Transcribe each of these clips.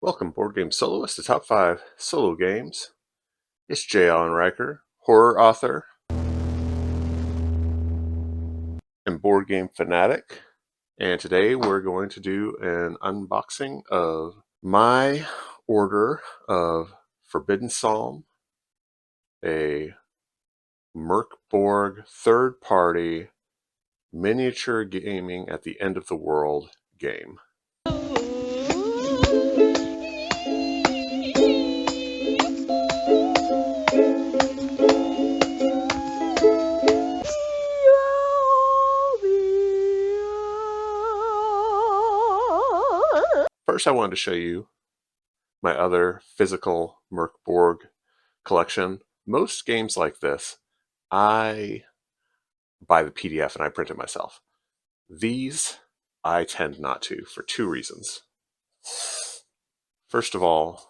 Welcome, Board Game Soloist, to Top 5 Solo Games. It's J. Allen Riker, horror author and board game fanatic. And today we're going to do an unboxing of my order of Forbidden Psalm, a MÖRK BORG third-party miniature gaming at the end of the world game. First, I wanted to show you my other physical MÖRK BORG collection. Most games like this, I buy the PDF and I print it myself. These, I tend not to for two reasons. First of all,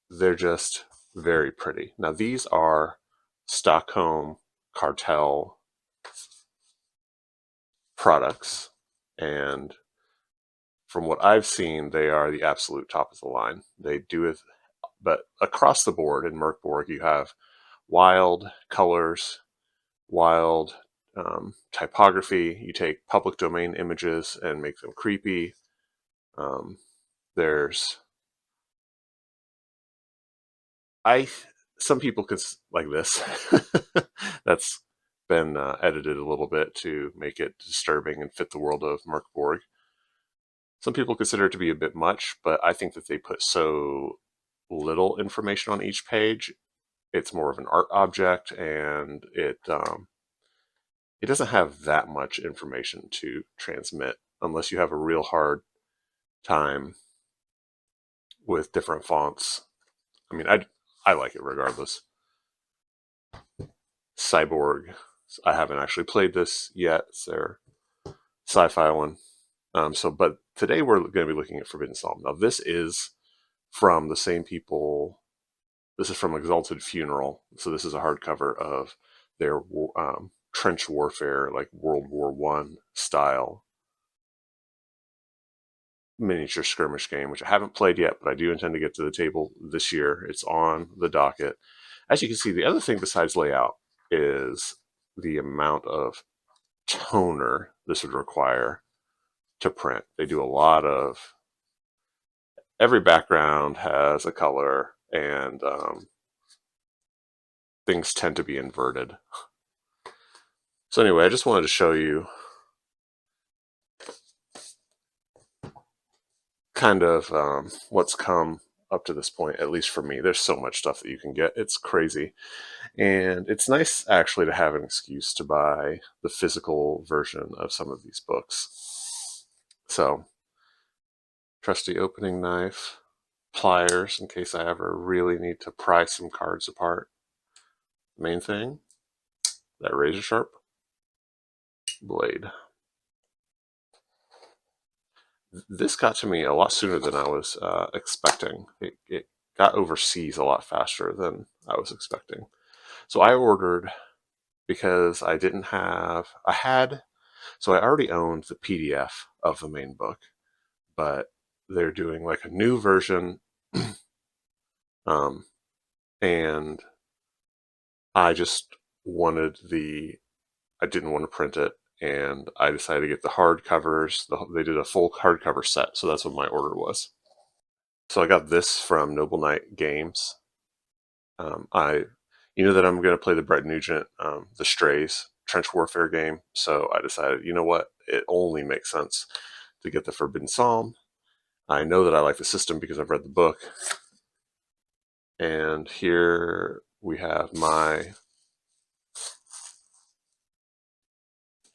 they're just very pretty. Now, these are Stockholm Cartel products, and from what I've seen, they are the absolute top of the line. They do it, but across the board in MÖRK BORG, you have wild colors, wild typography. You take public domain images and make them creepy. There's some people could like this. That's been edited a little bit to make it disturbing and fit the world of MÖRK BORG. Some people consider it to be a bit much, but I think that they put so little information on each page. It's more of an art object, and it doesn't have that much information to transmit unless you have a real hard time with different fonts. I mean, I like it regardless. Cyborg. I haven't actually played this yet. It's their sci-fi one. But today we're going to be looking at Forbidden Psalm. Now, this is from the same people. This is from Exalted Funeral. So this is a hardcover of their trench warfare, like World War I style miniature skirmish game, which I haven't played yet, but I do intend to get to the table this year. It's on the docket. As you can see, the other thing besides layout is the amount of toner this would require to print. They do a lot of, every background has a color, and things tend to be inverted. So anyway, I just wanted to show you kind of what's come up to this point, at least for me. There's so much stuff that you can get. It's crazy. And it's nice actually to have an excuse to buy the physical version of some of these books. So, trusty opening knife, pliers in case I ever really need to pry some cards apart. Main thing, that razor sharp blade. This got to me a lot sooner than I was expecting. It got overseas a lot faster than I was expecting. So I ordered because I didn't have, so I already owned the PDF of the main book, but they're doing like a new version, and I just wanted I didn't want to print it, and I decided to get the hardcovers. They did a full hardcover set, so that's what my order was. So I got this from Noble Knight Games. You know that I'm going to play the Brett Nugent, The Strays trench warfare game, so I decided, you know what, it only makes sense to get the Forbidden Psalm. I know that I like the system because I've read the book. And here we have my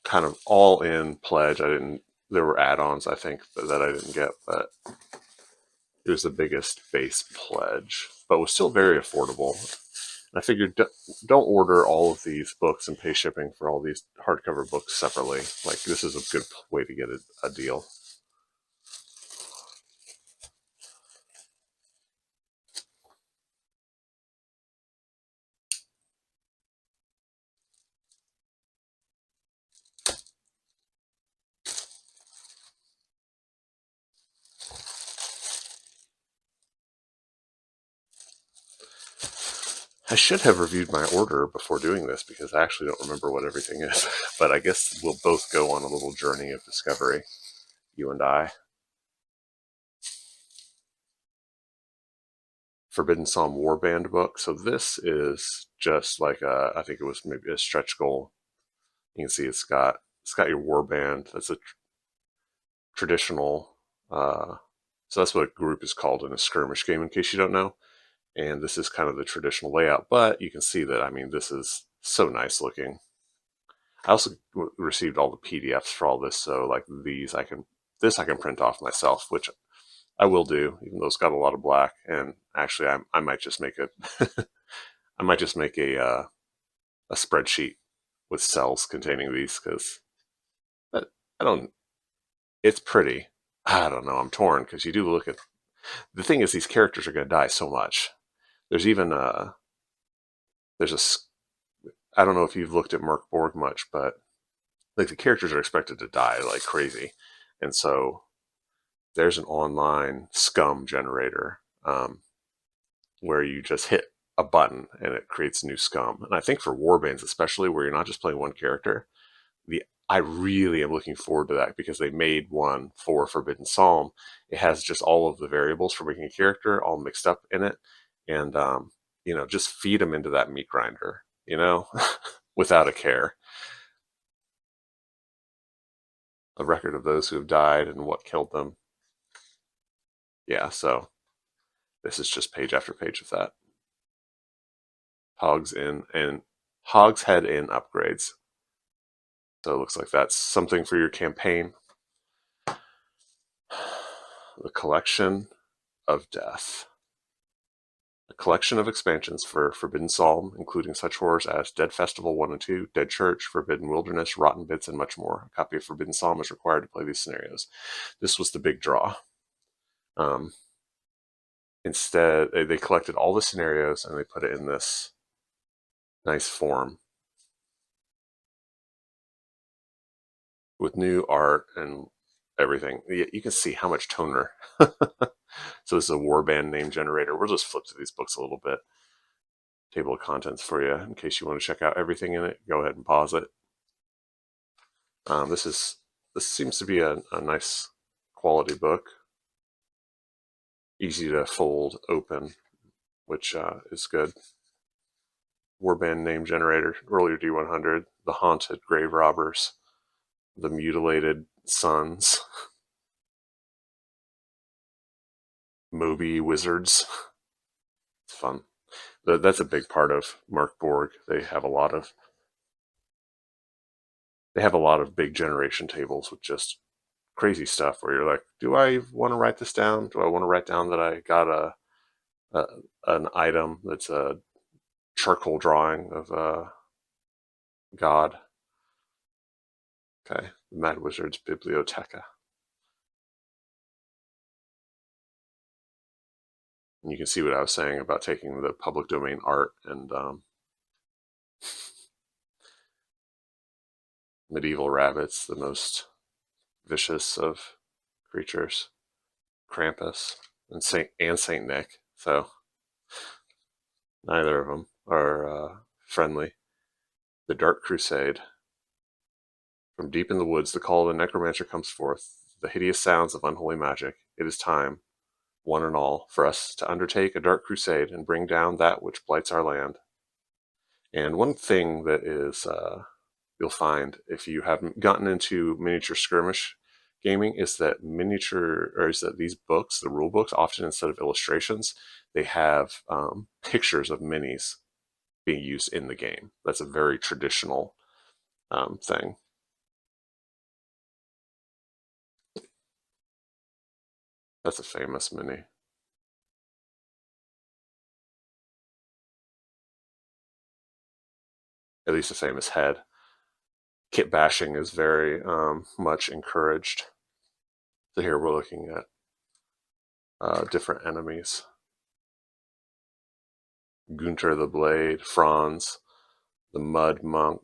kind of all-in pledge. There were add-ons, I think, that I didn't get, but it was the biggest base pledge, but was still very affordable. I figured don't order all of these books and pay shipping for all these hardcover books separately. Like, this is a good way to get a deal. I should have reviewed my order before doing this because I actually don't remember what everything is. But I guess we'll both go on a little journey of discovery, you and I. Forbidden Psalm Warband book. So this is just like I think it was maybe a stretch goal. You can see it's got your warband. That's a traditional. So that's what a group is called in a skirmish game, in case you don't know. And this is kind of the traditional layout, but you can see that, I mean, this is so nice looking. I also received all the PDFs for all this, so like this I can print off myself, which I will do, even though it's got a lot of black. And actually, I might just make I might just make a spreadsheet with cells containing these because I don't. It's pretty. I don't know. I'm torn because you do look at the thing is these characters are going to die so much. There's even there's I don't know if you've looked at MÖRK BORG much, but like the characters are expected to die like crazy, and so there's an online scum generator where you just hit a button and it creates new scum. And I think for warbands, especially where you're not just playing one character, I really am looking forward to that because they made one for Forbidden Psalm. It has just all of the variables for making a character all mixed up in it, and just feed them into that meat grinder, without a care. A record of those who have died and what killed them. Yeah, so this is just page after page of that. Hogs in and Hogshead in upgrades. So it looks like that's something for your campaign. The Collection of Death. A collection of expansions for Forbidden Psalm, including such horrors as Dead Festival 1 and 2, Dead Church, Forbidden Wilderness, Rotten Bits, and much more. A copy of Forbidden Psalm is required to play these scenarios. This was the big draw. Um, Instead, they collected all the scenarios and they put it in this nice form with new art and everything. You can see how much toner. So this is a warband name generator. We'll just flip to these books a little bit. Table of contents for you in case you want to check out everything in it. Go ahead and pause it. This seems to be a nice quality book. Easy to fold open, which is good. Warband name generator, earlier D100, the haunted grave robbers, the mutilated sons, Moby wizards. It's fun. That's a big part of MÖRK BORG. They have a lot of big generation tables with just crazy stuff where you're like, do I want to write this down? Do I want to write down that I got a an item that's a charcoal drawing of a god? Okay, the Mad Wizard's Biblioteca. And you can see what I was saying about taking the public domain art and medieval rabbits, the most vicious of creatures, Krampus and Saint Nick. So neither of them are friendly. The Dark Crusade. From deep in the woods, the call of the necromancer comes forth, the hideous sounds of unholy magic. It is time, one and all, for us to undertake a dark crusade and bring down that which blights our land. And one thing that is you'll find if you haven't gotten into miniature skirmish gaming is that these books, the rule books, often instead of illustrations, they have pictures of minis being used in the game. That's a very traditional thing. That's a famous mini. At least a famous head. Kit bashing is very much encouraged. So here we're looking at different enemies. Gunter the Blade, Franz, the Mud Monk.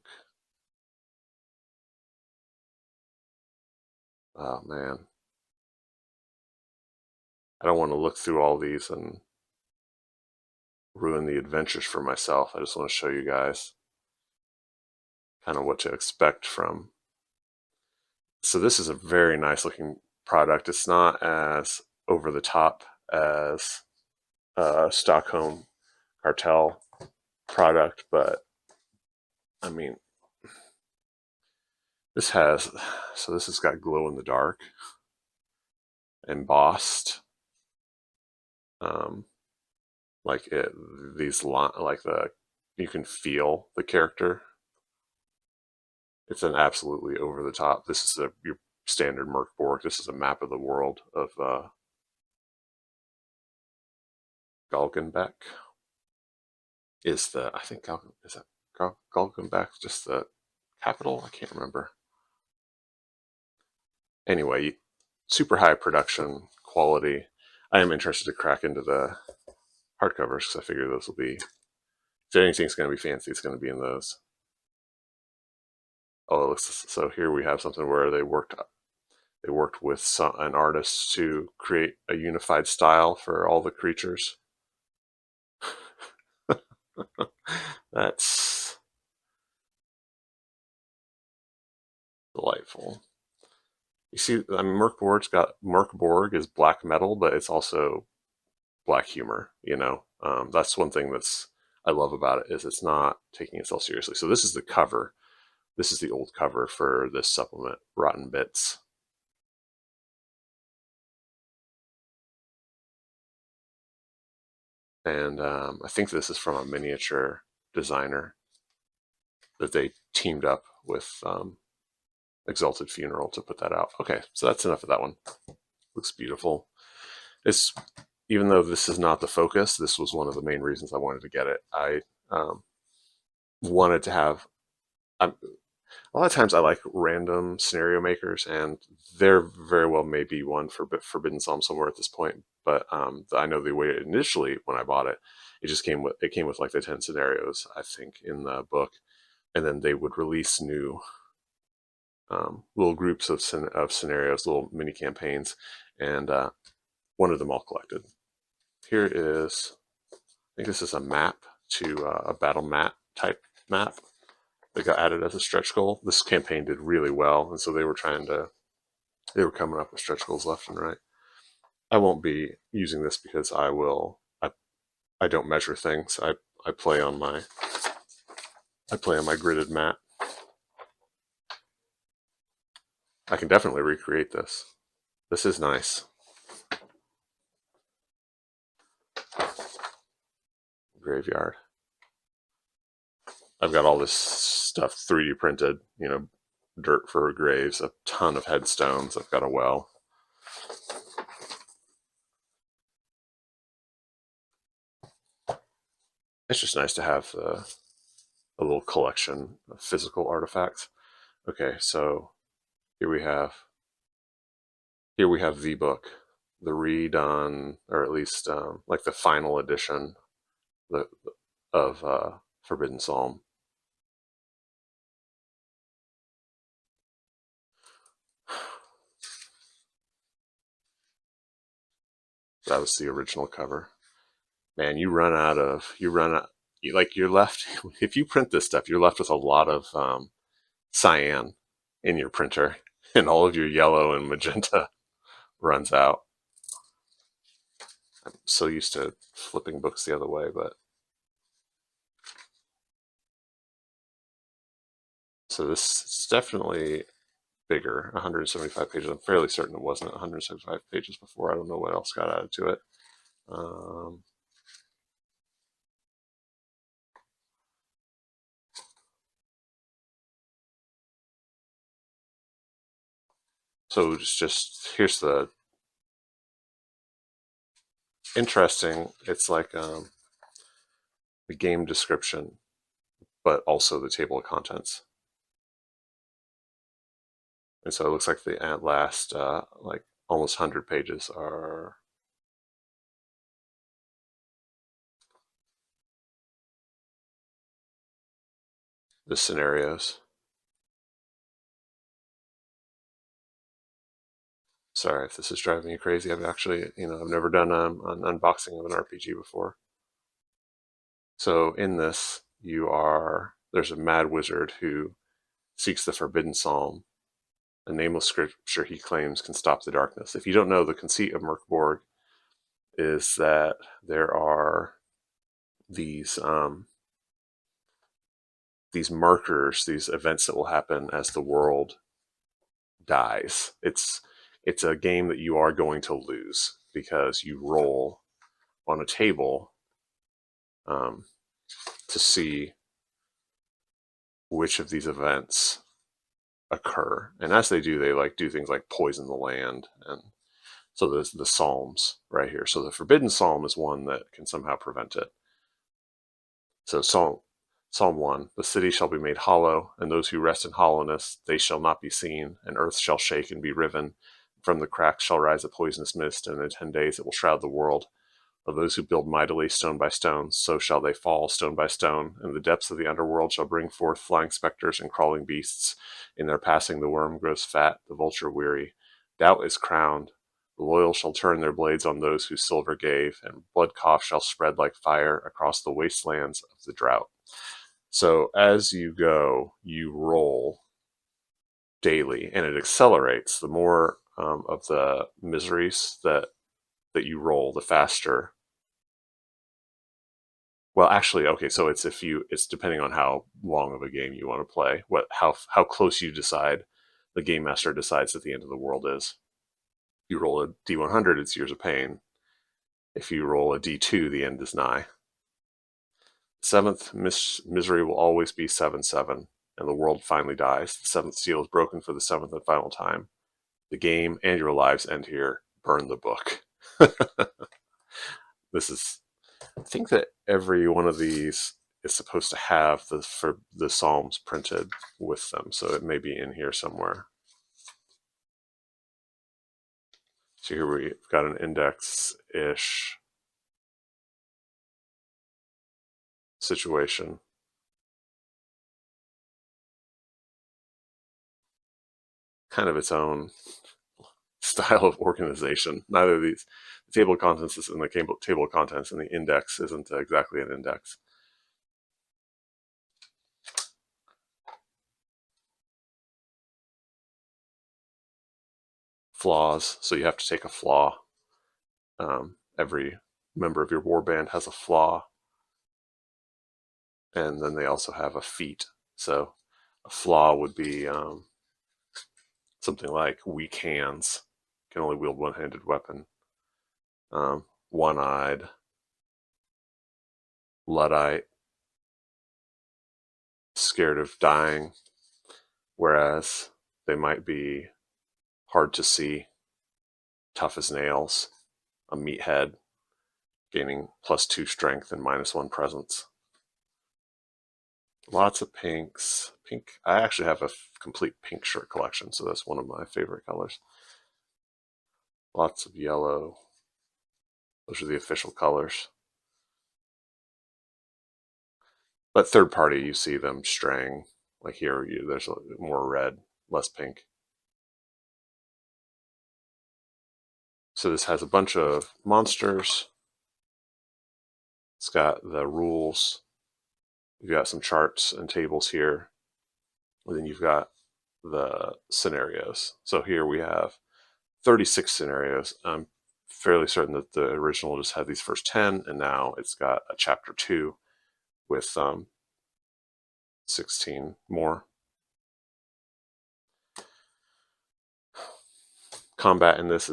Oh man. I don't want to look through all these and ruin the adventures for myself. I just want to show you guys kind of what to expect from. So this is a very nice looking product. It's not as over the top as Stockholm Cartel product, but I mean, this has got glow in the dark, embossed, um, like it like you can feel the character. It's an absolutely over the top. This is your standard MÖRK BORG. This is a map of the world of Galgenbeck. I think is that Galgenbeck just the capital? I can't remember. Anyway, super high production quality. I am interested to crack into the hardcovers because I figure those will be, if anything's going to be fancy, it's going to be in those. Oh, so here we have something where they worked with an artist to create a unified style for all the creatures. That's delightful. You see, I mean, MÖRK BORG is black metal, but it's also black humor. That's one thing I love about it, is it's not taking itself seriously. So this is the cover. This is the old cover for this supplement, Rotten Bits. And I think this is from a miniature designer that they teamed up with Exalted Funeral to put that out. Okay, so that's enough of that one. Looks beautiful. It's, even though this is not the focus, this was one of the main reasons I wanted to get it. I wanted to have. A lot of times I like random scenario makers, and there very well may be one for Forbidden Psalm somewhere at this point. But I know the way initially when I bought it, it came with like the 10 scenarios, I think, in the book, and then they would release new little groups of scenarios, little mini campaigns, and wanted them all collected. Here is, I think this is a map to a battle mat type map that got added as a stretch goal. This campaign did really well, and so they were coming up with stretch goals left and right. I won't be using this because I don't measure things. I play on my gridded mat. I can definitely recreate this. This is nice. Graveyard. I've got all this stuff 3D printed, dirt for graves, a ton of headstones. I've got a well. It's just nice to have a little collection of physical artifacts. Okay, so here we have the book, the redone, or at least like the final edition of Forbidden Psalm. That was the original cover. Man, you're left, if you print this stuff, you're left with a lot of cyan in your printer, and all of your yellow and magenta runs out. I'm so used to flipping books the other way, but so this is definitely bigger, 175 pages. I'm fairly certain it wasn't 175 pages before. I don't know what else got added to it. So just here's the interesting. It's like the game description, but also the table of contents. And so it looks like the last like almost 100 pages are the scenarios. Sorry if this is driving you crazy. I've actually, I've never done an unboxing of an RPG before. So in this, there's a mad wizard who seeks the forbidden psalm, a nameless scripture he claims can stop the darkness. If you don't know, the conceit of MÖRK BORG is that there are these markers, these events that will happen as the world dies. It's a game that you are going to lose because you roll on a table um, to see which of these events occur, and as they do, they like do things like poison the land, and so there's the psalms right here. So the forbidden psalm is one that can somehow prevent it. So Psalm 1, the city shall be made hollow, and those who rest in hollowness, they shall not be seen, and earth shall shake and be riven. From the cracks shall rise a poisonous mist, and in 10 days it will shroud the world. Of those who build mightily stone by stone, so shall they fall stone by stone, and the depths of the underworld shall bring forth flying spectres and crawling beasts. In their passing the worm grows fat, the vulture weary. Doubt is crowned. The loyal shall turn their blades on those who silver gave, and blood cough shall spread like fire across the wastelands of the drought. So as you go, you roll daily, and it accelerates. The more of the miseries that you roll, the faster. Well, actually, okay. So it's depending on how long of a game you want to play. How close you decide. The game master decides that the end of the world is. If you roll a D100, it's years of pain. If you roll a D2, the end is nigh. Seventh misery will always be 7-7, and the world finally dies. The seventh seal is broken for the seventh and final time. The game and your lives end here. Burn the book. This is, I think that every one of these is supposed to have the Psalms printed with them, so it may be in here somewhere. So here we've got an index-ish situation. Kind of its own style of organization. Neither of these, the table of contents is in the table of contents, and the index isn't exactly an index. Flaws. So you have to take a flaw. Every member of your warband has a flaw, and then they also have a feat. So a flaw would be something like weak hands, can only wield one-handed weapon, one-eyed, Luddite, scared of dying, whereas they might be hard to see, tough as nails, a meathead, gaining +2 strength and -1 presence. Lots of pinks. Pink. I actually have a complete pink shirt collection, so that's one of my favorite colors. Lots of yellow. Those are the official colors. But third party, you see them straying. Like here, there's more red, less pink. So this has a bunch of monsters. It's got the rules. You've got some charts and tables here. And then you've got the scenarios. So here we have 36 scenarios. I'm fairly certain that the original just had these first 10, and now it's got a chapter 2 with 16 more. Combat in this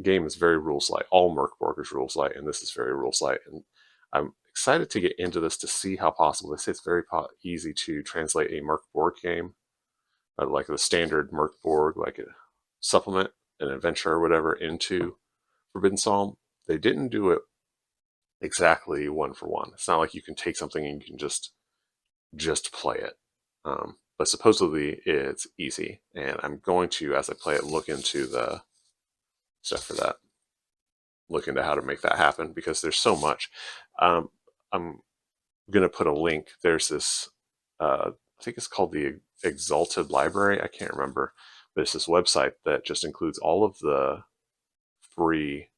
game is very rules light. All MÖRK BORG is rules light, and this is very rules light. And I'm excited to get into this to see how possible. They say it's very easy to translate a MÖRK BORG game, like the standard MÖRK BORG, like a supplement, an adventure or whatever, into Forbidden Psalm. They didn't do it exactly one for one. It's not like you can take something and you can just play it. But supposedly it's easy, and I'm going to, as I play it, look into the stuff for that. Look into how to make that happen, because there's so much. I'm going to put a link. There's this, I think it's called the Exalted Library. I can't remember. But it's this website that just includes all of the free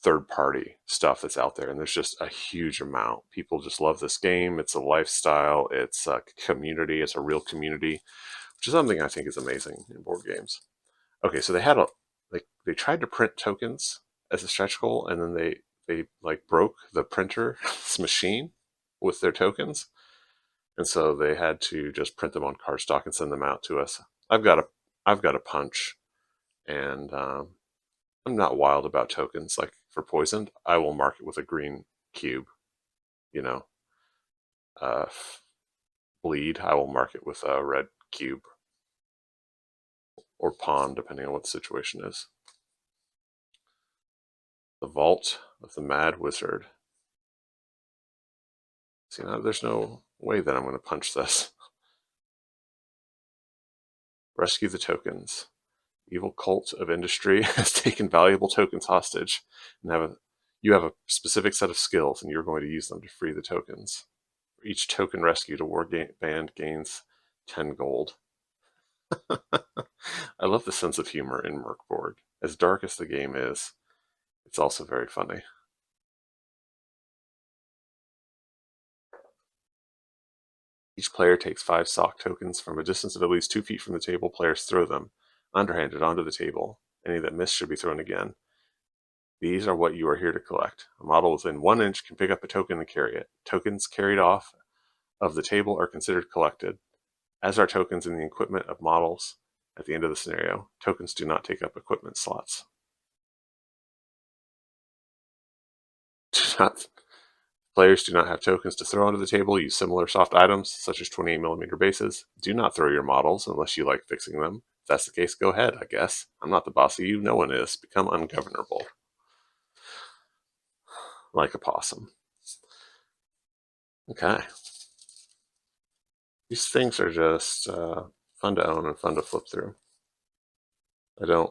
third-party stuff that's out there, and there's just a huge amount. People just love this game. It's a lifestyle. It's a community. It's a real community, which is something I think is amazing in board games. Okay, so they tried to print tokens as a stretch goal, and then they like broke the printer's machine with their tokens, and so they had to just print them on cardstock and send them out to us. I've got a punch, and I'm not wild about tokens. Like for poisoned, I will mark it with a green cube. You know, uh, bleed, I will mark it with a red cube or pawn, depending on what the situation is. The Vault of the Mad Wizard. See, now there's no way that I'm going to punch this. Rescue the tokens. Evil cult of industry has taken valuable tokens hostage, and you have a specific set of skills, and you're going to use them to free the tokens. Each token rescued, a war band gains 10 gold. I love the sense of humor in MÖRK BORG. As dark as the game is, it's also very funny. Each player takes 5 sock tokens. From a distance of at least 2 feet from the table, players throw them, underhanded, onto the table. Any that miss should be thrown again. These are what you are here to collect. A model within 1 inch can pick up a token and carry it. Tokens carried off of the table are considered collected, as are tokens in the equipment of models at the end of the scenario. Tokens do not take up equipment slots. Players do not have tokens to throw onto the table. Use similar soft items, such as 28mm bases. Do not throw your models unless you like fixing them. If that's the case, go ahead, I guess. I'm not the boss of you. No one is. Become ungovernable. Like a possum. Okay. These things are just fun to own and fun to flip through. There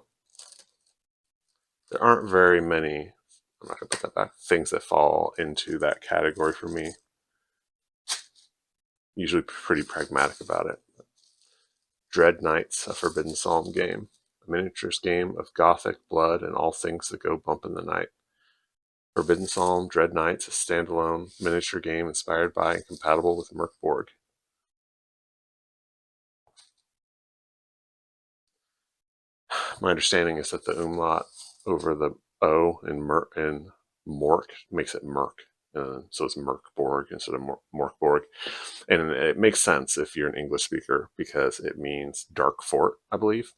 aren't very many, I'm not going to put that back, things that fall into that category for me. Usually pretty pragmatic about it. Dread Knights, a Forbidden Psalm game. A miniatures game of gothic, blood, and all things that go bump in the night. Forbidden Psalm, Dread Knights, a standalone miniature game inspired by and compatible with MÖRK BORG. My understanding is that the umlaut over the O in MÖRK makes it Merc. So it's MÖRK BORG instead of MÖRK BORG. And it makes sense if you're an English speaker because it means dark fort, I believe.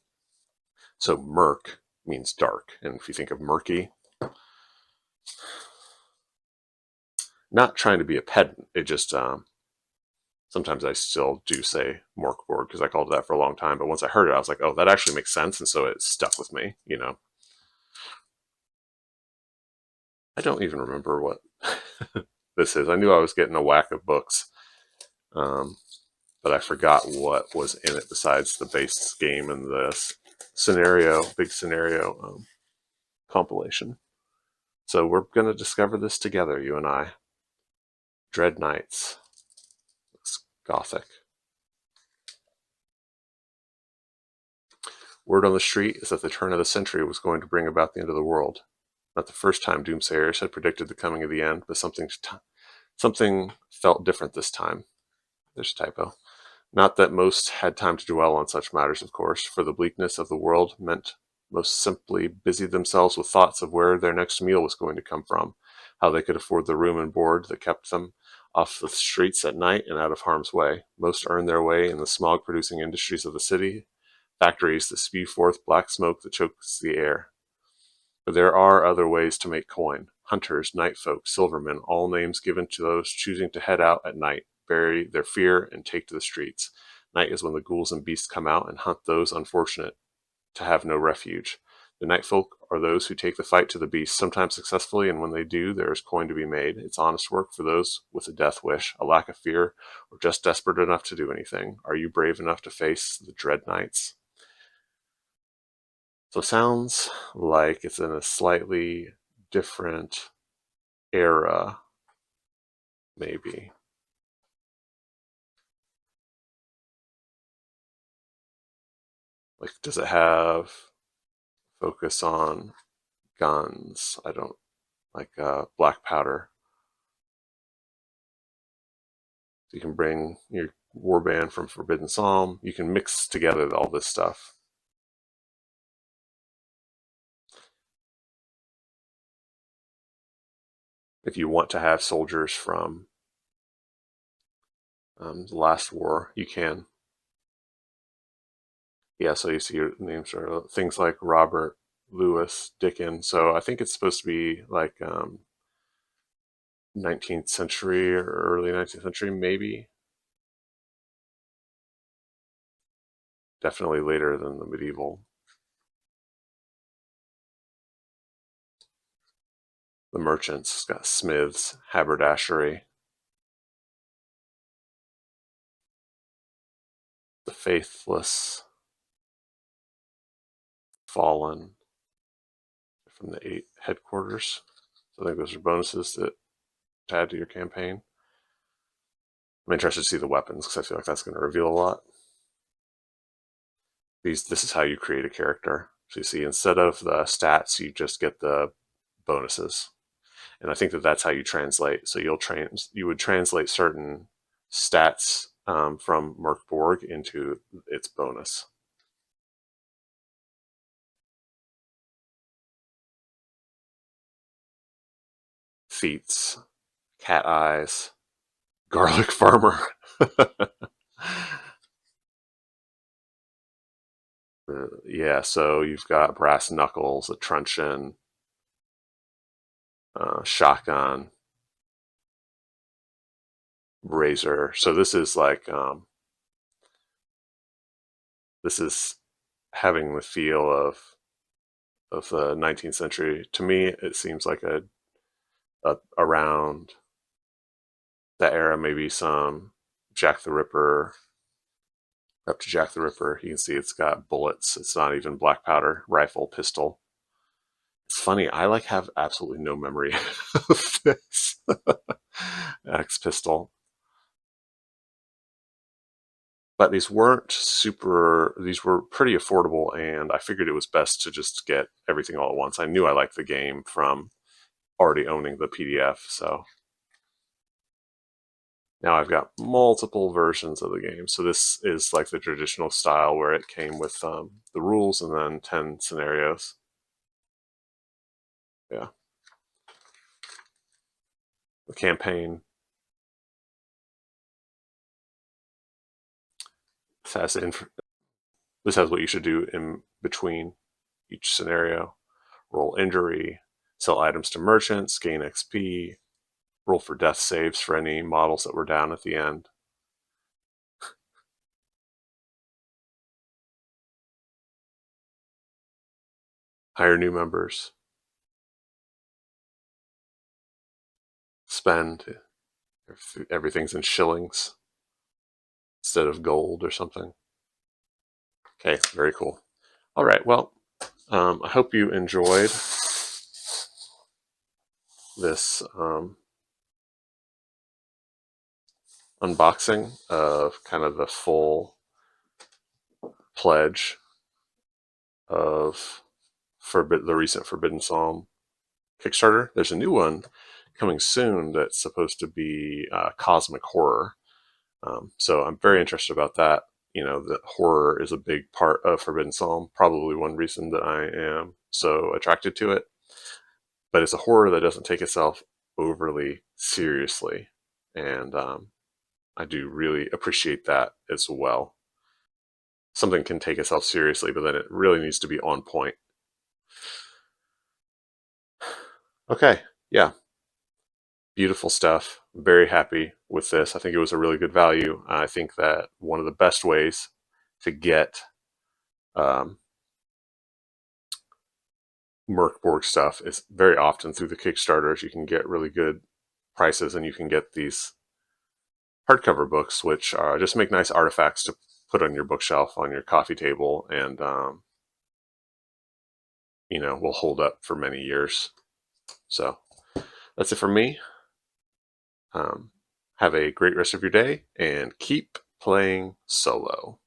So Merc means dark. And if you think of murky, not trying to be a pedant, it just, sometimes I still do say MÖRK BORG because I called it that for a long time. But once I heard it, I was like, oh, that actually makes sense. And so it stuck with me, you know. I don't even remember what this is. I knew I was getting a whack of books, but I forgot what was in it besides the base game and this big scenario compilation. So we're going to discover this together, you and I. Dread Knights. It's gothic. Word on the street is that the turn of the century was going to bring about the end of the world. Not the first time doomsayers had predicted the coming of the end, but something felt different this time. There's a typo. Not that most had time to dwell on such matters, of course, for the bleakness of the world meant most simply busied themselves with thoughts of where their next meal was going to come from, how they could afford the room and board that kept them off the streets at night and out of harm's way. Most earned their way in the smog-producing industries of the city, factories that spew forth black smoke that chokes the air. But there are other ways to make coin. Hunters, night folk, silvermen, all names given to those choosing to head out at night, bury their fear, and take to the streets. Night is when the ghouls and beasts come out and hunt those unfortunate to have no refuge. The night folk are those who take the fight to the beasts, sometimes successfully, and when they do, there is coin to be made. It's honest work for those with a death wish, a lack of fear, or just desperate enough to do anything. Are you brave enough to face the dread nights? So it sounds like it's in a slightly different era, maybe. Like, does it have focus on guns? I don't like black powder. You can bring your warband from Forbidden Psalm. You can mix together all this stuff. If you want to have soldiers from the last war, you can. Yeah, so you see your names are things like Robert, Lewis, Dickens. So I think it's supposed to be like 19th century or early 19th century, maybe. Definitely later than the medieval. The merchants, it's got smiths, haberdashery, the faithless, fallen from the 8 headquarters. So I think those are bonuses that to add to your campaign. I'm interested to see the weapons because I feel like that's going to reveal a lot. This is how you create a character. So you see, instead of the stats, you just get the bonuses, and I think that that's how you translate. So you would translate certain stats from MÖRK BORG into its bonus. Feats, cat eyes, garlic farmer. Yeah, so you've got brass knuckles, a truncheon, shotgun, razor. So this is having the feel of the 19th century. To me, it seems like a around that era, maybe some Jack the Ripper, up to Jack the Ripper. You can see it's got bullets. It's not even black powder, rifle, pistol. It's funny, I like have absolutely no memory of this. X pistol. But these were pretty affordable, and I figured it was best to just get everything all at once. I knew I liked the game from already owning the PDF, so now I've got multiple versions of the game. So this is like the traditional style where it came with the rules and then 10 scenarios. Yeah. The campaign has this has what you should do in between each scenario. Roll injury, sell items to merchants, gain XP, roll for death saves for any models that were down at the end. Hire new members. Spend. Everything's in shillings instead of gold or something. Okay, very cool. All right, well, I hope you enjoyed this unboxing of kind of the full pledge of the recent Forbidden Psalm Kickstarter. There's a new one coming soon that's supposed to be cosmic horror. So I'm very interested about that. You know, that horror is a big part of Forbidden Psalm, probably one reason that I am so attracted to it. But it's a horror that doesn't take itself overly seriously. And I do really appreciate that as well. Something can take itself seriously, but then it really needs to be on point. Okay, yeah, beautiful stuff. Very happy with this. I think it was a really good value. I think that one of the best ways to get um, MÖRK BORG stuff is very often through the Kickstarters. You can get really good prices, and you can get these hardcover books, which just make nice artifacts to put on your bookshelf, on your coffee table, and will hold up for many years. So that's it for me. Have a great rest of your day, and keep playing solo.